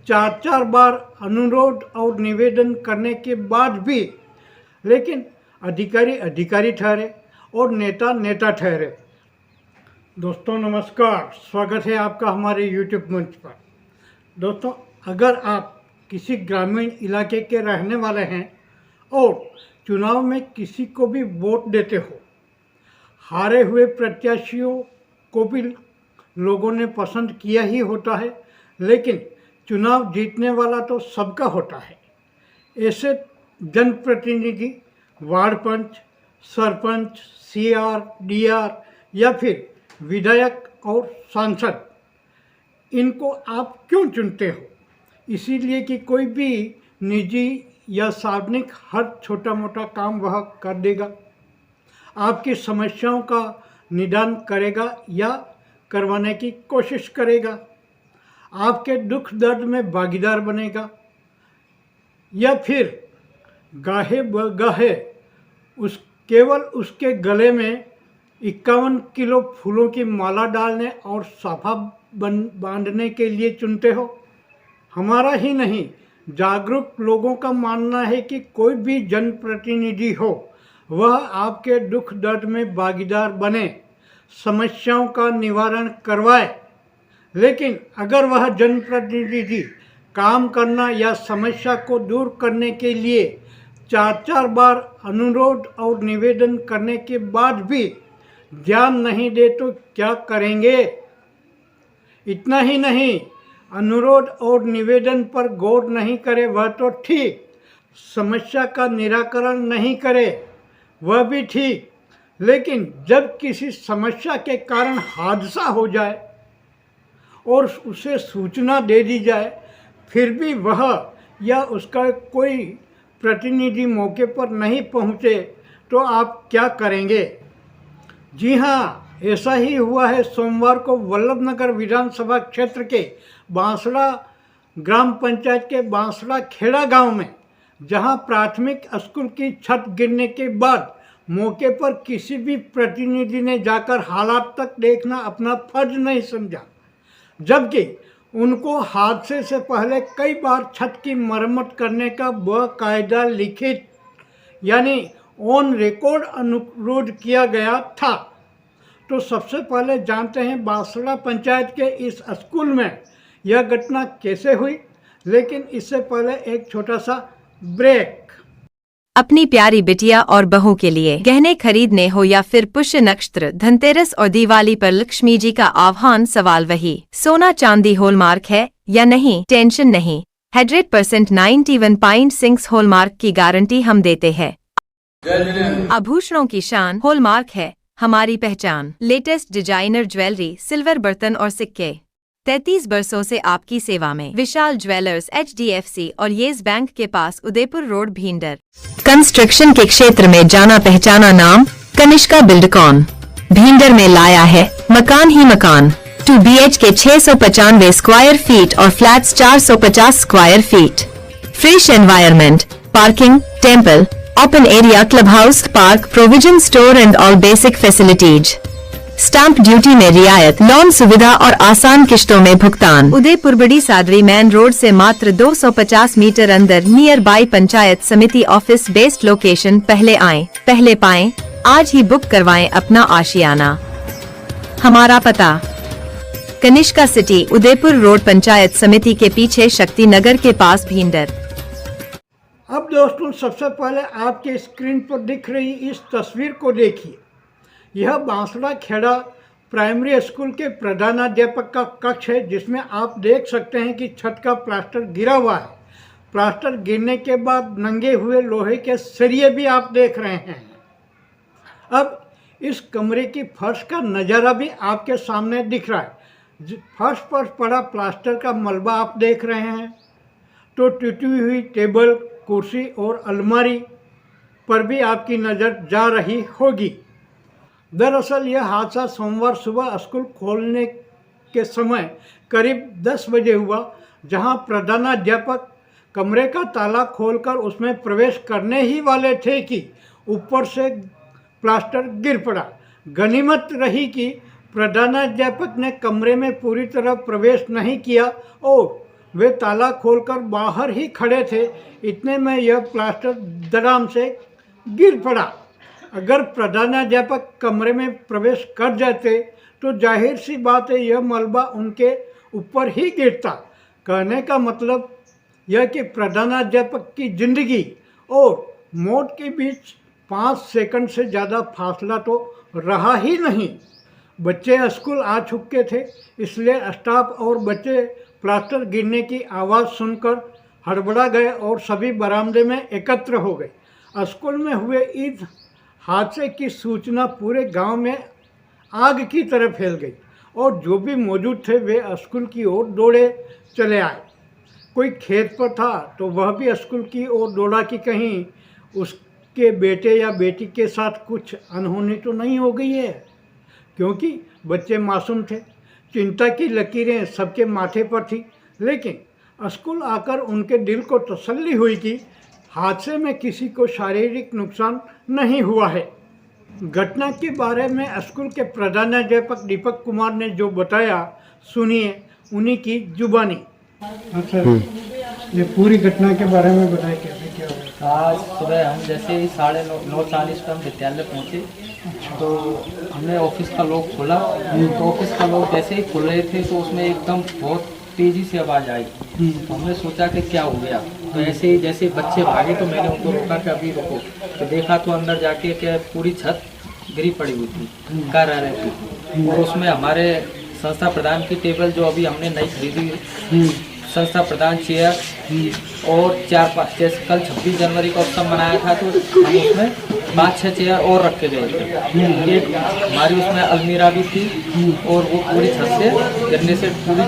चार चार बार अनुरोध और निवेदन करने के बाद भी, लेकिन अधिकारी अधिकारी ठहरे और नेता नेता ठहरे। दोस्तों नमस्कार, स्वागत है आपका हमारे YouTube मंच पर। दोस्तों, अगर आप किसी ग्रामीण इलाके के रहने वाले हैं और चुनाव में किसी को भी वोट देते हो, हारे हुए प्रत्याशियों को भी लोगों ने पसंद किया ही होता है, लेकिन चुनाव जीतने वाला तो सबका होता है। ऐसे जनप्रतिनिधि, वार्ड पंच, सरपंच, CR, DR या फिर विधायक और सांसद, इनको आप क्यों चुनते हो? इसीलिए कि कोई भी निजी या सार्वजनिक हर छोटा मोटा काम वह कर देगा, आपकी समस्याओं का निदान करेगा या करवाने की कोशिश करेगा, आपके दुख दर्द में भागीदार बनेगा, या फिर गाहे बगाहे केवल उसके गले में 51 किलो फूलों की माला डालने और साफा बांधने के लिए चुनते हो? हमारा ही नहीं, जागरूक लोगों का मानना है कि कोई भी जनप्रतिनिधि हो, वह आपके दुख दर्द में भागीदार बने, समस्याओं का निवारण करवाए। लेकिन अगर वह जनप्रतिनिधि काम करना या समस्या को दूर करने के लिए चार चार बार अनुरोध और निवेदन करने के बाद भी ध्यान नहीं दे तो क्या करेंगे? इतना ही नहीं, अनुरोध और निवेदन पर गौर नहीं करे वह तो ठीक, समस्या का निराकरण नहीं करे वह भी ठीक, लेकिन जब किसी समस्या के कारण हादसा हो जाए और उसे सूचना दे दी जाए, फिर भी वह या उसका कोई प्रतिनिधि मौके पर नहीं पहुँचे, तो आप क्या करेंगे? जी हाँ, ऐसा ही हुआ है। सोमवार को वल्लभनगर विधानसभा क्षेत्र के बांसड़ा ग्राम पंचायत के बांसड़ा खेड़ा गांव में, जहां प्राथमिक स्कूल की छत गिरने के बाद मौके पर किसी भी प्रतिनिधि ने जाकर हालात तक देखना अपना फर्ज नहीं समझा, जबकि उनको हादसे से पहले कई बार छत की मरम्मत करने का बाकायदा लिखित यानी ऑन रिकॉर्ड अनुरोध किया गया था। तो सबसे पहले जानते हैं बांसड़ा पंचायत के इस स्कूल में यह घटना कैसे हुई, लेकिन इससे पहले एक छोटा सा ब्रेक। अपनी प्यारी बिटिया और बहू के लिए गहने खरीदने हो या फिर पुष्य नक्षत्र, धनतेरस और दिवाली पर लक्ष्मी जी का आह्वान, सवाल वही, सोना चांदी हॉलमार्क है या नहीं? टेंशन नहीं, 100% 91.6 हॉलमार्क की गारंटी हम देते हैं। आभूषणों की शान हॉलमार्क है हमारी पहचान। लेटेस्ट डिजाइनर ज्वेलरी, सिल्वर बर्तन और सिक्के। 33 बरसों से आपकी सेवा में विशाल ज्वेलर्स, HDFC और येस बैंक के पास, उदयपुर रोड, भींडर। कंस्ट्रक्शन के क्षेत्र में जाना पहचाना नाम कनिष्का बिल्डकॉन भींडर में लाया है मकान ही मकान। 2 BHK 695 स्क्वायर फीट और flats 450 square feet. Fresh environment, parking, temple, open area, club house, park, provision store and all basic facilities. Stamp duty में रियायत, लोन सुविधा और आसान किश्तों में भुगतान। उदयपुर बड़ी सादरी मेन रोड से मात्र 250 मीटर अंदर, नियर बाई पंचायत समिति ऑफिस, बेस्ट लोकेशन। पहले आएं, पहले पाएं, आज ही बुक करवाएं अपना आशियाना। हमारा पता, कनिष्का सिटी, उदयपुर रोड, पंचायत समिति के पीछे, शक्ति नगर के पास, भींडर। अब दोस्तों, सबसे पहले आपके स्क्रीन पर दिख रही इस तस्वीर को देखिए। यह बांसड़ा खेड़ा प्राइमरी स्कूल के प्रधानाध्यापक का कक्ष है, जिसमें आप देख सकते हैं कि छत का प्लास्टर गिरा हुआ है। प्लास्टर गिरने के बाद नंगे हुए लोहे के सरिये भी आप देख रहे हैं। अब इस कमरे की फर्श का नज़ारा भी आपके सामने दिख रहा है। फर्श पर पड़ा प्लास्टर का मलबा आप देख रहे हैं, तो टूटी हुई टेबल, कुर्सी और अलमारी पर भी आपकी नज़र जा रही होगी। दरअसल यह हादसा सोमवार सुबह स्कूल खोलने के समय करीब 10 बजे हुआ, जहां प्रधानाध्यापक कमरे का ताला खोलकर उसमें प्रवेश करने ही वाले थे कि ऊपर से प्लास्टर गिर पड़ा। गनीमत रही कि प्रधानाध्यापक ने कमरे में पूरी तरह प्रवेश नहीं किया और वे ताला खोलकर बाहर ही खड़े थे, इतने में यह प्लास्टर धड़ाम से गिर पड़ा। अगर प्रधानाध्यापक कमरे में प्रवेश कर जाते तो जाहिर सी बात है यह मलबा उनके ऊपर ही गिरता। कहने का मतलब यह कि प्रधानाध्यापक की जिंदगी और मौत के बीच 5 सेकंड से ज़्यादा फासला तो रहा ही नहीं। बच्चे स्कूल आ चुके थे, इसलिए स्टाफ और बच्चे प्लास्टर गिरने की आवाज़ सुनकर हड़बड़ा गए और सभी बरामदे में एकत्र हो गए। स्कूल में हुए इस हादसे की सूचना पूरे गांव में आग की तरह फैल गई और जो भी मौजूद थे वे स्कूल की ओर दौड़े चले आए। कोई खेत पर था तो वह भी स्कूल की ओर दौड़ा कि कहीं उसके बेटे या बेटी के साथ कुछ अनहोनी तो नहीं हो गई है, क्योंकि बच्चे मासूम थे। चिंता की लकीरें सबके माथे पर थी, लेकिन स्कूल आकर उनके दिल को तसल्ली हुई कि हादसे में किसी को शारीरिक नुकसान नहीं हुआ है। घटना के बारे में स्कूल के प्रधानाध्यापक दीपक कुमार ने जो बताया, सुनिए उन्हीं की जुबानी। अच्छा, ये पूरी घटना के बारे में बताइए, कैसे क्या हुआ? आज सुबह हम जैसे ही 9:40 पर हम विद्यालय पहुँचे तो हमने ऑफिस का लॉक खोला। तो ऑफिस का लॉक जैसे ही खुल रहे थे तो उसमें एकदम बहुत तेज़ी से आवाज़ आई। तो हमने सोचा कि क्या हो गया। तो ऐसे ही जैसे बच्चे भागे तो मैंने उनको रोका कि अभी रुको। तो देखा तो अंदर जाके कि पूरी छत गिरी पड़ी हुई थी, कर रहे थी। और उसमें हमारे संस्था प्रधान की टेबल जो अभी हमने नई खरीदी, संस्था प्रधान चेयर और 4-5 जैसे कल 26 जनवरी का उत्सव मनाया था तो हम उसमें 5-6 चेयर और रखे गए थे। एक हमारी उसमें अलमीरा भी थी और वो पूरी छत से गिरने से पूरी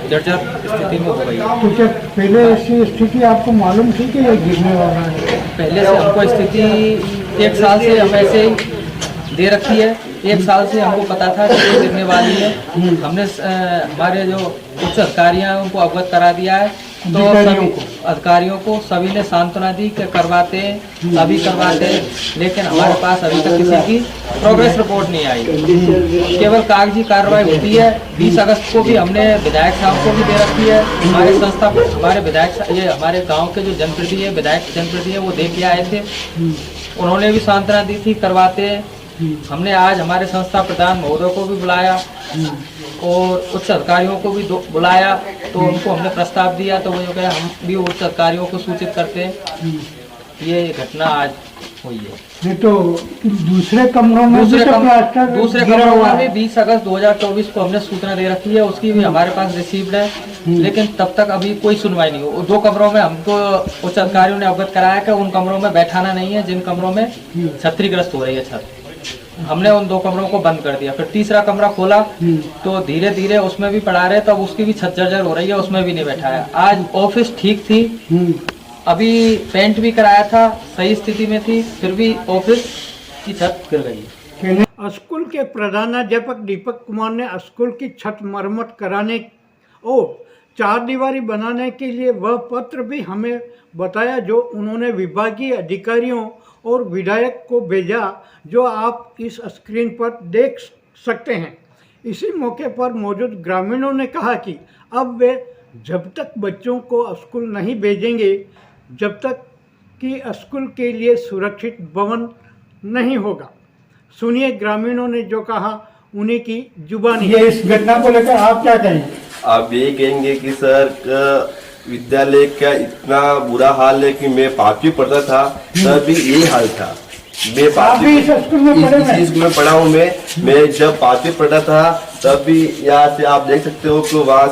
जर्जर स्थिति में हो गई। तो क्या पहले ऐसी स्थिति आपको मालूम थी कि यह गिरने वाला है? पहले से हमको स्थिति 1 साल से हम ऐसे ही दे रखी है। 1 साल से हमको पता था कि ये गिरने वाली है। हमने हमारे जो उच्च अधिकारियाँ उनको अवगत करा दिया है। तो सभी अधिकारियों को सभी ने सांत्वना दी कि करवाते हैं, अभी करवाते हैं, लेकिन हमारे पास अभी तक किसी की प्रोग्रेस रिपोर्ट नहीं आई। केवल कागजी कार्रवाई होती है। 20 अगस्त को भी हमने विधायक साहब को भी दे रखी है। हमारे संस्था हमारे विधायक ये हमारे गांव के जो जनप्रतिनिधि है, विधायक जनप्रतिनिधि है, वो दे के आए थे। उन्होंने भी सांत्वना दी थी, करवाते हैं। हमने आज हमारे संस्था प्रधान महोदय को भी बुलाया और उच्च अधिकारियों को भी बुलाया। तो उनको हमने प्रस्ताव दिया तो वो जो कहे हम भी उच्च अधिकारियों को सूचित करते हैं। ये घटना आज हुई है। नहीं तो दूसरे कमरों में दूसरे कमरों में भी 20 अगस्त 2024 को हमने सूचना दे रखी है, उसकी भी हमारे पास रिसीव्ड है, लेकिन तब तक अभी कोई सुनवाई नहीं हो। 2 कमरों में हमको उच्च अधिकारियों ने अवगत कराया कि उन कमरों में बैठाना नहीं है जिन कमरों में क्षतिग्रस्त हो रही है छत। हमने उन 2 कमरों को बंद कर दिया। फिर तीसरा कमरा खोला तो धीरे धीरे उसमें भी पढ़ा रहे, तब उसकी भी छत जर्जर हो रही है, उसमें भी नहीं बैठाया। आज ऑफिस ठीक थी, अभी पेंट भी कराया था, सही स्थिति में थी, फिर भी ऑफिस की छत गिर गई। स्कूल के प्रधानाध्यापक दीपक कुमार ने स्कूल की छत मरम्मत कराने और 4 दीवारी बनाने के लिए वह पत्र भी हमें बताया जो उन्होंने विभागीय अधिकारियों और विधायक को भेजा, जो आप इस स्क्रीन पर देख सकते हैं। इसी मौके पर मौजूद ग्रामीणों ने कहा कि अब वे जब तक बच्चों को स्कूल नहीं भेजेंगे, जब तक कि स्कूल के लिए सुरक्षित भवन नहीं होगा। सुनिए ग्रामीणों ने जो कहा, उन्हीं की जुबानी। ये इस घटना को लेकर आप क्या कहेंगे? आप ये कहेंगे कि सर विद्यालय का इतना बुरा हाल है कि मैं 5वीं पढ़ता था तब भी यही हाल था। मैं इस स्कूल में पढ़ा हूँ। मैं जब 5वीं पढ़ा था तब भी यहाँ से आप देख सकते हो कि वहाँ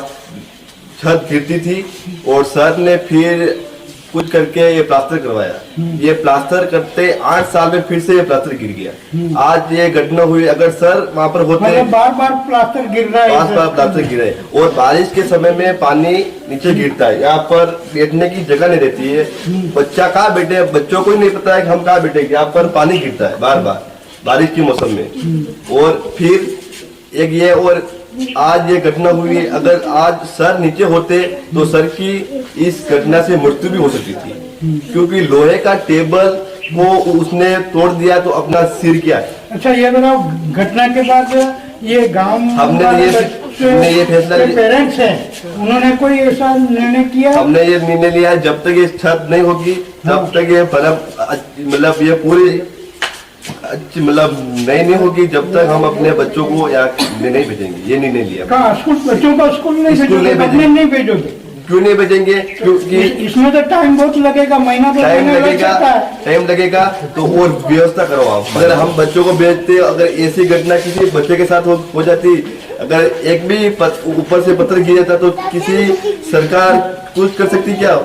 छत गिरती थी और सर ने फिर कुछ करके ये प्लास्टर करवाया। ये प्लास्टर करते 8 साल में फिर से ये प्लास्टर गिर गया। आज ये घटना हुई, अगर सर वहाँ पर होते बार बार प्लास्टर गिर रहा है, 5 बार प्लास्टर गिर रहे हैं और बारिश के समय में पानी नीचे गिरता है, यहाँ पर बैठने की जगह नहीं रहती है। बच्चा कहाँ बैठे, बच्चों को ही नहीं पता है कि हम कहाँ बैठेंगे, यहाँ पर पानी गिरता है बार बार बारिश के मौसम में। और फिर एक ये और आज ये घटना हुई है। अगर आज सर नीचे होते तो सर की इस घटना से मृत्यु भी हो सकती थी, क्योंकि लोहे का टेबल को उसने तोड़ दिया तो अपना सिर क्या है। अच्छा ये बताओ, घटना के बाद ये गांव हमने ये हमने ये फैसला के पेरेंट्स हैं, उन्होंने कोई ऐसा निर्णय किया? हमने ये निर्णय लिया है, जब तक ये छत नहीं होगी तब तक ये मतलब ये पूरी मतलब नहीं होगी, जब तक हम अपने बच्चों को यहाँ नहीं भेजेंगे। ये निर्णय लिया। कहाँ स्कूल? बच्चों को स्कूल नहीं भेजोगे? गवर्नमेंट नहीं भेजोगे? क्यों नहीं भेजेंगे? क्योंकि इसमें तो टाइम बहुत लगेगा, महीना दो टाइम महीने लग लगेगा, सकता है। टाइम लगेगा तो और व्यवस्था करो आप। अगर हम बच्चों को भेजते, अगर ऐसी घटना किसी बच्चे के साथ हो जाती, अगर एक भी ऊपर से पत्थर गिर जाता तो किसी सरकार कुछ कर सकती क्या?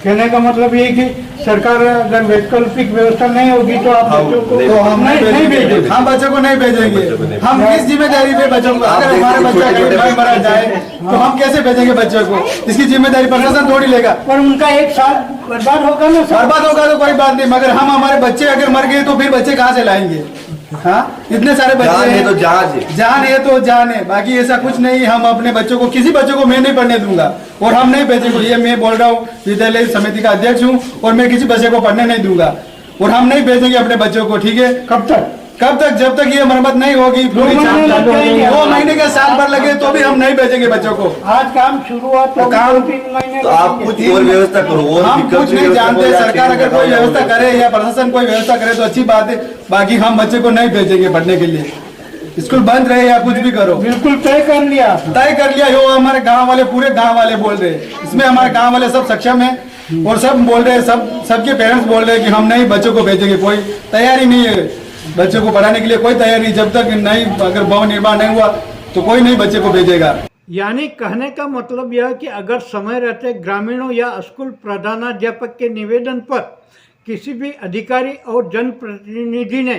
कहने का मतलब ये कि सरकार अगर वैकल्पिक व्यवस्था नहीं होगी तो आप हम बच्चों को नहीं- तो हम नहीं भेजेंगे, हम बच्चों को नहीं भेजेंगे। बच्चों को नहीं हम किस जिम्मेदारी पे बच्चों को, अगर हमारे बच्चा कहीं भाई मरा जाए तो हम कैसे भेजेंगे बच्चों को? इसकी जिम्मेदारी प्रशासन थोड़ी लेगा। पर उनका एक साल बर्बाद होगा ना सर। बर्बाद होगा तो कोई बात नहीं, मगर हम हमारे बच्चे अगर मर गए तो फिर बच्चे कहाँ से लाएंगे? हाँ, इतने सारे बच्चे जान है हैं। तो जहाज है। जान है तो जान है, बाकी ऐसा कुछ नहीं। हम अपने बच्चों को, किसी बच्चों को मैं नहीं पढ़ने दूंगा और हम नहीं भेजेंगे। ये मैं बोल रहा हूँ, विद्यालय समिति का अध्यक्ष हूँ और मैं किसी बच्चे को पढ़ने नहीं दूंगा और हम नहीं भेजेंगे अपने बच्चों को। ठीक है? कब तक? कब तक? जब तक ये मरम्मत नहीं होगी। पूरी महीने लग जाएंगे। 2 महीने का, साल भर लगे तो भी हम नहीं भेजेंगे बच्चों को। आज काम शुरू हुआ तो काम- 2-3 महीने तो आप कुछ और व्यवस्था करो। और हम विकल्प कुछ नहीं व्यवस्था जानते। करो या सरकार टीम अगर कोई लगाओ या व्यवस्था वो- करे या प्रशासन कोई व्यवस्था करे तो अच्छी बात है, बाकी हम बच्चे को नहीं भेजेंगे पढ़ने के लिए। स्कूल बंद रहे या कुछ भी करो। बिल्कुल तय कर लिया। तय कर लिया। यो हमारे गांव वाले, पूरे गांव वाले बोल रहे हैं, इसमें हमारे गांव वाले सब सक्षम हैं और सब बोल रहे हैं, सबके पेरेंट्स बोल रहे हैं कि हम नहीं बच्चों को भेजेंगे। कोई तैयारी नहीं है बच्चों को पढ़ाने के लिए, कोई तैयारी नहीं। जब तक नहीं, अगर भवन निर्माण नहीं हुआ तो कोई नहीं बच्चे को भेजेगा। यानी कहने का मतलब यह कि अगर समय रहते ग्रामीणों या स्कूल प्रधानाध्यापक के निवेदन पर किसी भी अधिकारी और जनप्रतिनिधि ने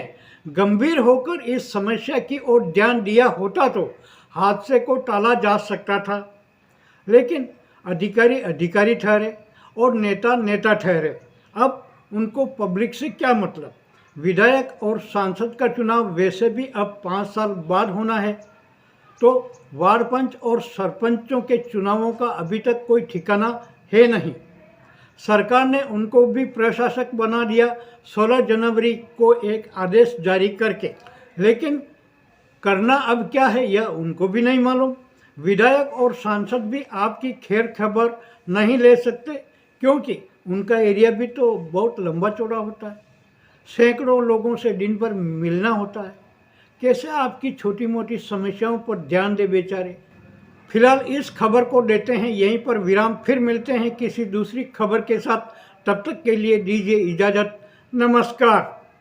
गंभीर होकर इस समस्या की ओर ध्यान दिया होता तो हादसे को टाला जा सकता था। लेकिन अधिकारी अधिकारी ठहरे और नेता नेता ठहरे। अब उनको पब्लिक से क्या मतलब? विधायक और सांसद का चुनाव वैसे भी अब 5 साल बाद होना है, तो वार्ड पंच और सरपंचों के चुनावों का अभी तक कोई ठिकाना है नहीं। सरकार ने उनको भी प्रशासक बना दिया 16 जनवरी को एक आदेश जारी करके। लेकिन करना अब क्या है यह उनको भी नहीं मालूम। विधायक और सांसद भी आपकी खैर खबर नहीं ले सकते, क्योंकि उनका एरिया भी तो बहुत लंबा चौड़ा होता है। सैकड़ों लोगों से दिन भर मिलना होता है। कैसे आपकी छोटी मोटी समस्याओं पर ध्यान दे बेचारे। फिलहाल इस खबर को देते हैं यहीं पर विराम, फिर मिलते हैं किसी दूसरी खबर के साथ। तब तक के लिए दीजिए इजाज़त। नमस्कार।